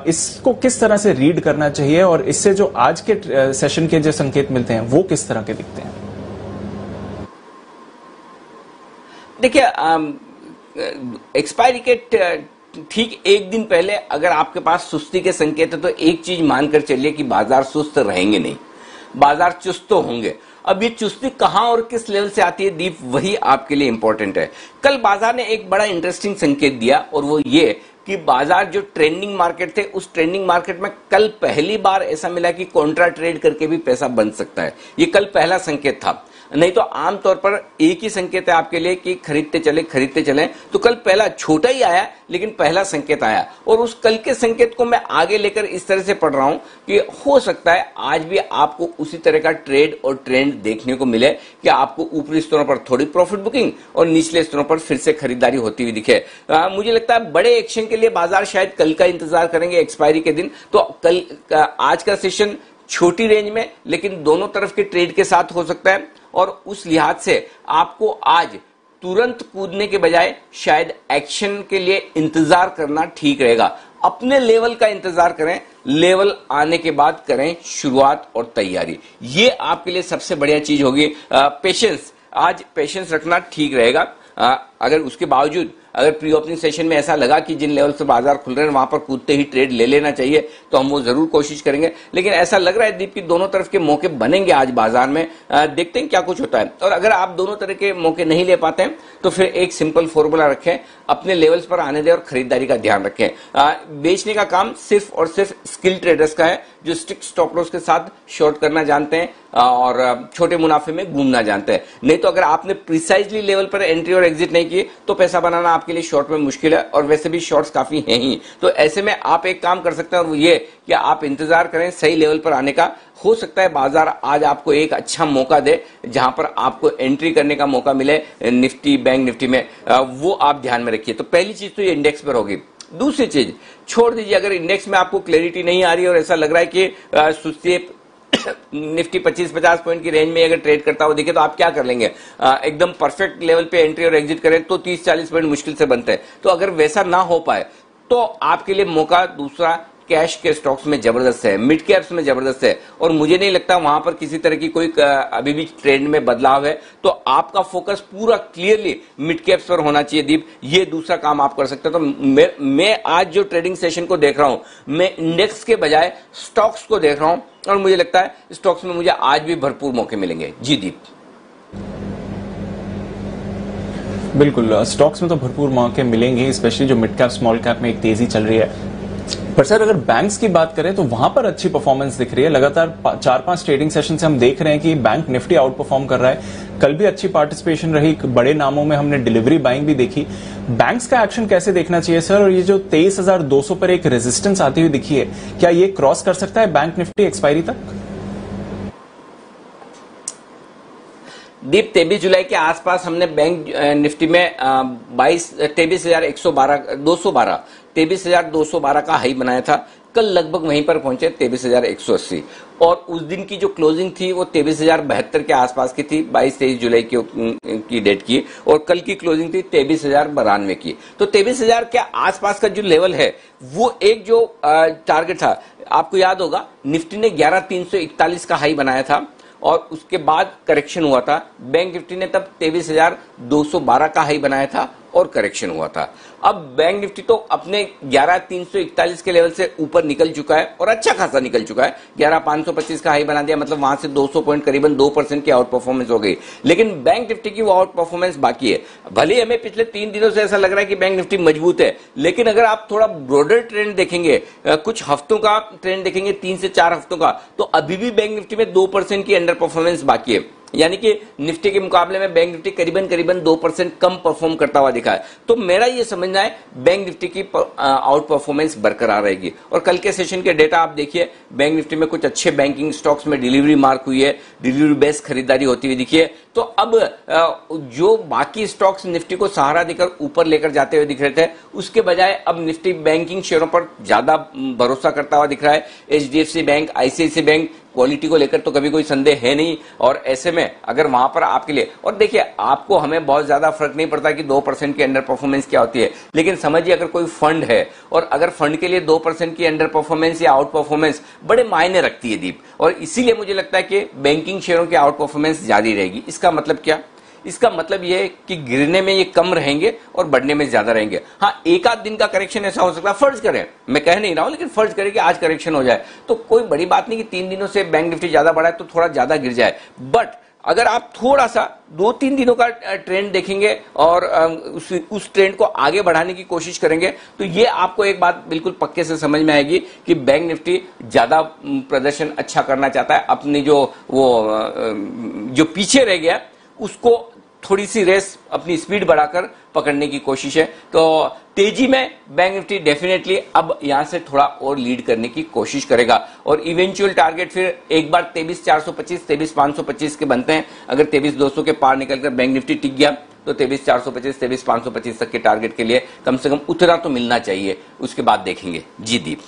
इसको किस तरह से रीड करना चाहिए और इससे जो आज के सेशन के जो संकेत मिलते हैं वो किस तरह के दिखते हैं? देखिए, एक्सपायरी के ठीक एक दिन पहले अगर आपके पास सुस्ती के संकेत है तो एक चीज मानकर चलिए कि बाजार सुस्त रहेंगे नहीं, बाजार चुस्त तो होंगे। अब ये चुस्ती कहां और किस लेवल से आती है दीप, वही आपके लिए इंपॉर्टेंट है। कल बाजार ने एक बड़ा इंटरेस्टिंग संकेत दिया और वो ये कि बाजार जो ट्रेंडिंग मार्केट थे उस ट्रेंडिंग मार्केट में कल पहली बार ऐसा मिला कि कॉन्ट्रा ट्रेड करके भी पैसा बन सकता है। ये कल पहला संकेत था, नहीं तो आमतौर पर एक ही संकेत है आपके लिए कि खरीदते चले। तो कल पहला छोटा ही आया लेकिन पहला संकेत आया और उस कल के संकेत को मैं आगे लेकर इस तरह से पढ़ रहा हूं कि हो सकता है आज भी आपको उसी तरह का ट्रेड और ट्रेंड देखने को मिले कि आपको ऊपरी स्तरों पर थोड़ी प्रॉफिट बुकिंग और निचले स्तरों पर फिर से खरीदारी होती हुई दिखे। मुझे लगता है बड़े एक्शन के लिए बाजार शायद कल का इंतजार करेंगे एक्सपायरी के दिन। तो कल आज का सेशन छोटी रेंज में लेकिन दोनों तरफ के ट्रेड के साथ हो सकता है और उस लिहाज से आपको आज तुरंत कूदने के बजाय शायद एक्शन के लिए इंतजार करना ठीक रहेगा। अपने लेवल का इंतजार करें, लेवल आने के बाद करें शुरुआत और तैयारी, ये आपके लिए सबसे बढ़िया चीज होगी। पेशेंस, आज पेशेंस रखना ठीक रहेगा। अगर उसके बावजूद अगर प्री ओपनिंग सेशन में ऐसा लगा कि जिन लेवल से बाजार खुल रहे हैं वहां पर कूदते ही ट्रेड ले लेना चाहिए तो हम वो जरूर कोशिश करेंगे। लेकिन ऐसा लग रहा है दीप कि दोनों तरफ के मौके बनेंगे आज बाजार में। देखते हैं क्या कुछ होता है। और अगर आप दोनों तरह के मौके नहीं ले पाते हैं तो फिर एक सिंपल फॉर्मूला रखें, अपने लेवल्स पर आने दें और खरीदारी का ध्यान रखें। बेचने का काम सिर्फ और सिर्फ स्किल ट्रेडर्स का है जो स्ट्रिक्ट स्टॉप लॉस के साथ शॉर्ट करना जानते हैं और छोटे मुनाफे में घूमना जानते हैं। नहीं तो अगर आपने प्रिसाइजली लेवल पर एंट्री और एग्जिट नहीं किए तो पैसा बनाना आपके लिए शॉर्ट में मुश्किल है और वैसे भी शॉर्ट्स काफी हैं ही। तो ऐसे में आप एक काम कर सकते हैं और वो ये कि आप इंतजार करें सही लेवल पर आने का। हो सकता है बाजार आज आपको एक अच्छा मौका दे जहां पर आपको एंट्री करने का मौका मिले निफ्टी बैंक निफ्टी में, वो आप ध्यान में रखिए। तो पहली चीज तो ये इंडेक्स पर होगी। दूसरी चीज छोड़ दीजिए, अगर इंडेक्स में आपको क्लैरिटी नहीं आ रही और ऐसा लग रहा है कि सुस्ती निफ्टी 25-50 पॉइंट की रेंज में अगर ट्रेड करता हुआ दिखे तो आप क्या कर लेंगे, एकदम परफेक्ट लेवल पे एंट्री और एग्जिट करें तो 30-40 पॉइंट मुश्किल से बनते हैं। तो अगर वैसा ना हो पाए तो आपके लिए मौका दूसरा कैश के स्टॉक्स में जबरदस्त है, मिड कैप्स में जबरदस्त है और मुझे नहीं लगता वहां पर किसी तरह की कोई अभी भी ट्रेंड में बदलाव है। तो आपका फोकस पूरा क्लियरली मिड कैप्स पर होना चाहिए दीप, ये दूसरा काम आप कर सकते हैं। तो मैं आज जो ट्रेडिंग सेशन को देख रहा हूं मैं इंडेक्स के बजाय स्टॉक्स को देख रहा हूं और मुझे लगता है स्टॉक्स में मुझे आज भी भरपूर मौके मिलेंगे। जी दीप। बिल्कुल, स्टॉक्स में तो भरपूर मौके मिलेंगे, स्पेशली जो मिड कैप स्मॉल कैप में एक तेजी चल रही है। पर सर अगर बैंक्स की बात करें तो वहां पर अच्छी परफॉर्मेंस दिख रही है। लगातार 4-5 ट्रेडिंग सेशन से हम देख रहे हैं कि बैंक निफ्टी आउट परफॉर्म कर रहा है। कल भी अच्छी पार्टिसिपेशन रही, बड़े नामों में हमने डिलीवरी बाइंग भी देखी। बैंक्स का एक्शन कैसे देखना चाहिए सर? और ये जो 23,200 पर एक रेजिस्टेंस आती हुई दिखी है, क्या ये क्रॉस कर सकता है बैंक निफ्टी एक्सपायरी तक? दीप 23 जुलाई के आसपास हमने बैंक निफ्टी में 23,212 का हाई बनाया था। कल लगभग वहीं पर पहुंचे 23,180 और उस दिन की जो क्लोजिंग थी वो 23,072 के आसपास की थी 22-23 जुलाई की डेट की और कल की क्लोजिंग थी 23,092 की। तो 23,000 के आसपास का जो लेवल है वो एक जो टारगेट था, आपको याद होगा निफ्टी ने 11,341 का हाई बनाया था और उसके बाद करेक्शन हुआ था। बैंक निफ्टी ने तब 23,212 का हाई बनाया था और करेक्शन हुआ था। अब बैंक निफ्टी तो अपने 11,341 के लेवल से ऊपर निकल चुका है और अच्छा खासा निकल चुका है। 11,525 का हाई बना दिया, मतलब वहां से 200 पॉइंट करीबन 2% की आउट परफॉर्मेंस हो गई। लेकिन बैंक निफ्टी की वो आउट परफॉर्मेंस बाकी है। भले हमें पिछले 3 दिनों से ऐसा लग रहा है कि बैंक निफ्टी मजबूत है, लेकिन अगर आप थोड़ा ब्रॉडर ट्रेंड देखेंगे, कुछ हफ्तों का ट्रेंड देखेंगे, 3 से 4 हफ्तों का, तो अभी भी बैंक निफ्टी में 2% की अंडर परफॉर्मेंस बाकी है। यानी कि निफ्टी के मुकाबले में बैंक निफ्टी करीबन 2% कम परफॉर्म करता हुआ दिखा है। तो मेरा ये समझना है बैंक निफ्टी की आउट परफॉर्मेंस बरकरार रहेगी। और कल के सेशन के डेटा आप देखिए, बैंक निफ्टी में कुछ अच्छे बैंकिंग स्टॉक्स में डिलीवरी मार्क हुई है, डिलीवरी बेस्ड खरीदारी होती हुई दिखी है। तो अब जो बाकी स्टॉक्स निफ्टी को सहारा देकर ऊपर लेकर जाते हुए दिख रहे थे, उसके बजाय अब निफ्टी बैंकिंग शेयरों पर ज्यादा भरोसा करता हुआ दिख रहा है। HDFC bank, ICICI bank quality को लेकर तो कभी कोई संदेह है नहीं। और ऐसे में अगर वहां पर आपके लिए, और देखिए आपको हमें बहुत ज्यादा फर्क नहीं पड़ता कि 2% की अंडर परफॉर्मेंस क्या होती है, लेकिन समझिए अगर कोई फंड है और अगर फंड के लिए 2% की अंडर परफॉर्मेंस या आउट परफॉर्मेंस बड़े मायने रखती है दीप, और इसीलिए मुझे लगता है कि बैंकिंग शेयरों की आउट परफॉर्मेंस ज्यादा रहेगी। इसका मतलब क्या? इसका मतलब यह है कि गिरने में ये कम रहेंगे और बढ़ने में ज्यादा रहेंगे। हाँ, एक आध दिन का करेक्शन ऐसा हो सकता है, फर्ज करें, मैं कह नहीं रहा हूं, लेकिन फर्ज करें कि आज करेक्शन हो जाए तो कोई बड़ी बात नहीं कि 3 दिनों से बैंक निफ्टी ज्यादा बढ़ा है तो थोड़ा ज्यादा गिर जाए। बट अगर आप थोड़ा सा 2-3 दिनों का ट्रेंड देखेंगे और उस ट्रेंड को आगे बढ़ाने की कोशिश करेंगे तो ये आपको एक बात बिल्कुल पक्के से समझ में आएगी कि बैंक निफ्टी ज्यादा प्रदर्शन अच्छा करना चाहता है। अपनी जो पीछे रह गया उसको थोड़ी सी रेस अपनी स्पीड बढ़ाकर पकड़ने की कोशिश है। तो तेजी में बैंक निफ्टी डेफिनेटली अब यहां से थोड़ा और लीड करने की कोशिश करेगा और इवेंचुअल टारगेट फिर एक बार 23,425 23,525 के बनते हैं। अगर 23,200 के पार निकलकर बैंक निफ्टी टिक गया तो 23,425 23,525 तक के टारगेट के लिए कम से कम उतना तो मिलना चाहिए, उसके बाद देखेंगे। जी दीप।